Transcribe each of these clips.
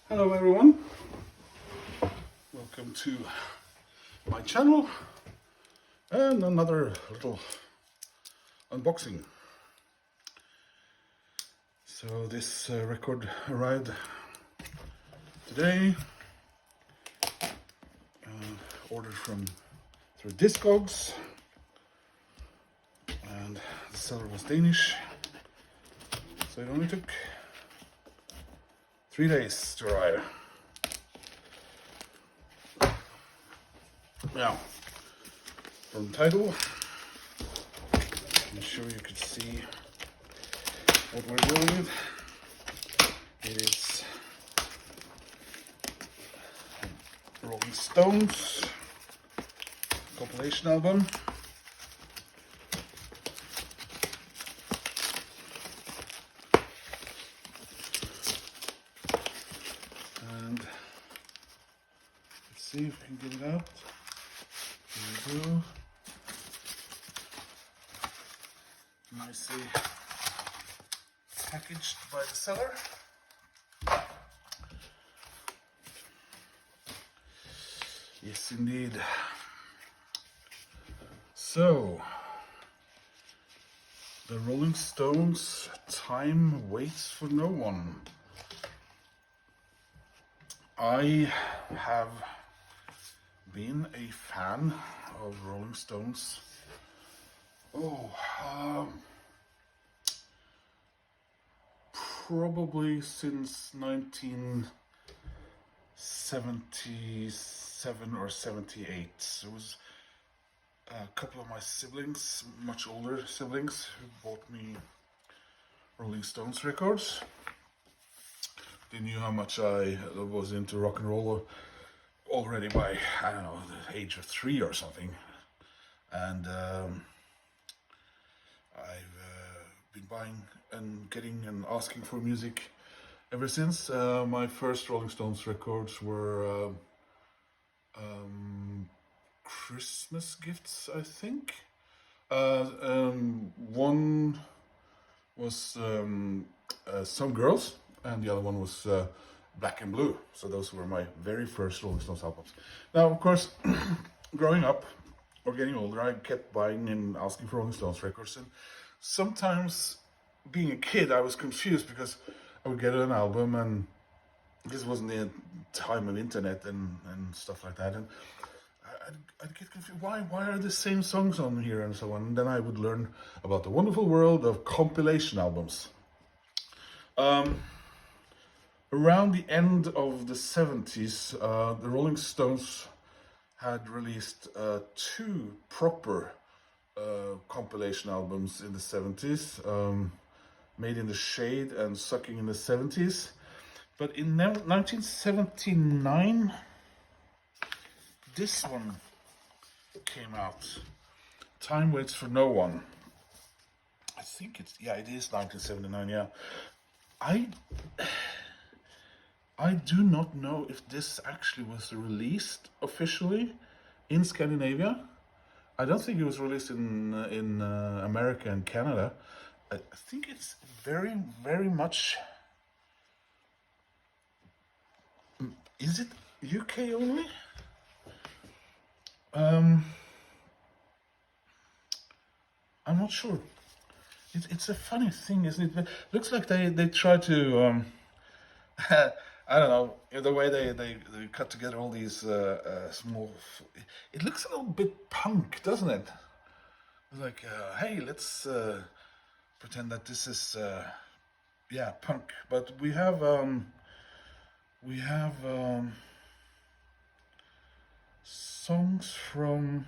Hello everyone, welcome to my channel and another little unboxing. So this record arrived today, ordered through Discogs, and the seller was Danish, so it only took 3 days to arrive. Now, from the title, I'm sure you could see what we're dealing with. It is Rolling Stones compilation album. And let's see if we can get it out. Here we go. Nicely packaged by the seller. Yes, indeed. So, the Rolling Stones, Time Waits for No One. I have been a fan of Rolling Stones probably since 1977 or 78. It was a couple of my siblings, much older siblings, who bought me Rolling Stones records. They knew how much I was into rock and roll already by, I don't know, the age of 3 or something. And I've been buying and getting and asking for music ever since. My first Rolling Stones records were Christmas gifts, I think. One was Some Girls, and the other one was Black and Blue. So those were my very first Rolling Stones albums. Now, of course, growing up or getting older, I kept buying and asking for Rolling Stones records. And sometimes, being a kid, I was confused because I would get an album, and this wasn't the time of internet and stuff like that. And I'd get confused. Why are the same songs on here and so on? And then I would learn about the wonderful world of compilation albums. Around the end of the 70s, the Rolling Stones had released 2 proper compilation albums in the 70s, Made in the Shade and Sucking in the 70s. But in 1979, this one came out, Time Waits for No One. I think it is 1979, yeah. I do not know if this actually was released officially in Scandinavia. I don't think it was released in America and Canada. I think it's very, very much... Is it UK only? I'm not sure. It's a funny thing, isn't it? Looks like they try to... I don't know, the way they cut together all these small... It looks a little bit punk, doesn't it? Like, hey, let's pretend that this is, punk. But we have songs from...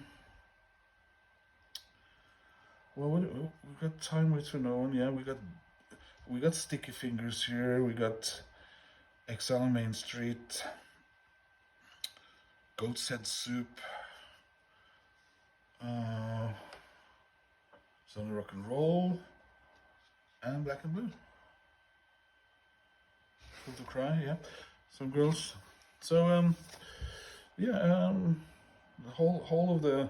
Well, we got Time Waits for No One, yeah, we got Sticky Fingers here, we got Exile on Main Street, Goat's Head Soup, Zone Rock and Roll, and Black and Blue. Full to Cry, yeah, Some Girls. So, the whole of the...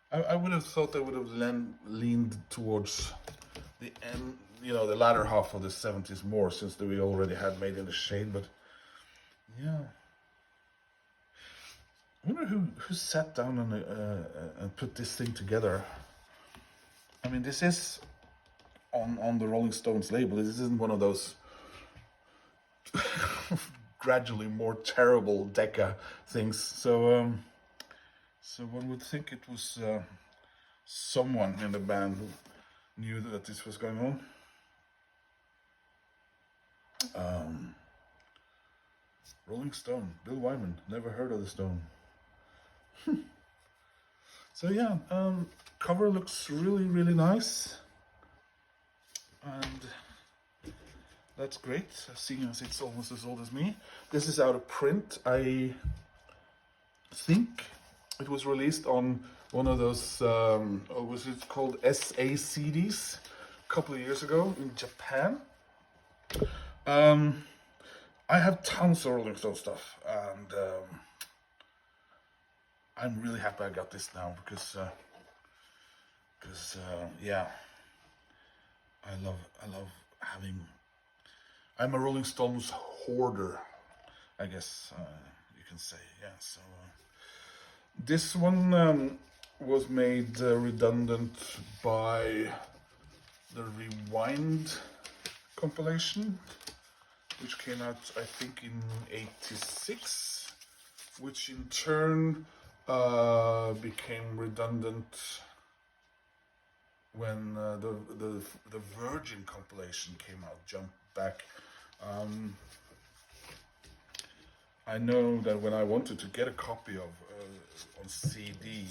I would have thought they would have leaned towards the end, the latter half of the 70s more, since we already had Made in the Shade, but yeah. I wonder who sat down and put this thing together. I mean, this is on the Rolling Stones label. This isn't one of those gradually more terrible Decca things. So, so one would think it was someone in the band who knew that this was going on. Rolling Stone, Bill Wyman. Never heard of the Stone. So yeah, cover looks really nice, and that's great, seeing as it's almost as old as me. This is out of print. I think it was released on one of those, what was it called, SACDs, a couple of years ago in Japan. I have tons of Rolling Stone stuff, and I'm really happy I got this now because yeah, I love having. I'm a Rolling Stones hoarder, I guess you can say. Yeah. So this one was made redundant by the Rewind compilation, which came out I think in '86, which in turn became redundant when the Virgin compilation came out, Jump Back. I know that when I wanted to get a copy of on CD,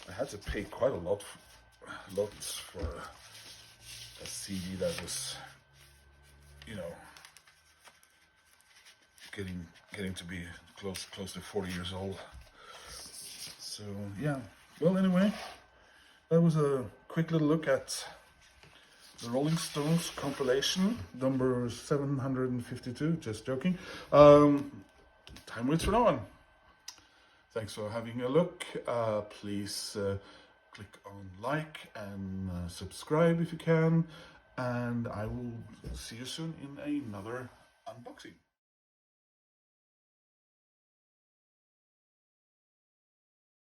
I had to pay quite a lot for a CD that was, you know, getting to be close to 40 years old. So yeah. Well, anyway, that was a quick little look at the Rolling Stones compilation, number 752, just joking. Time waits for no one. Thanks for having a look. Please click on like and subscribe if you can. And I will see you soon in another unboxing.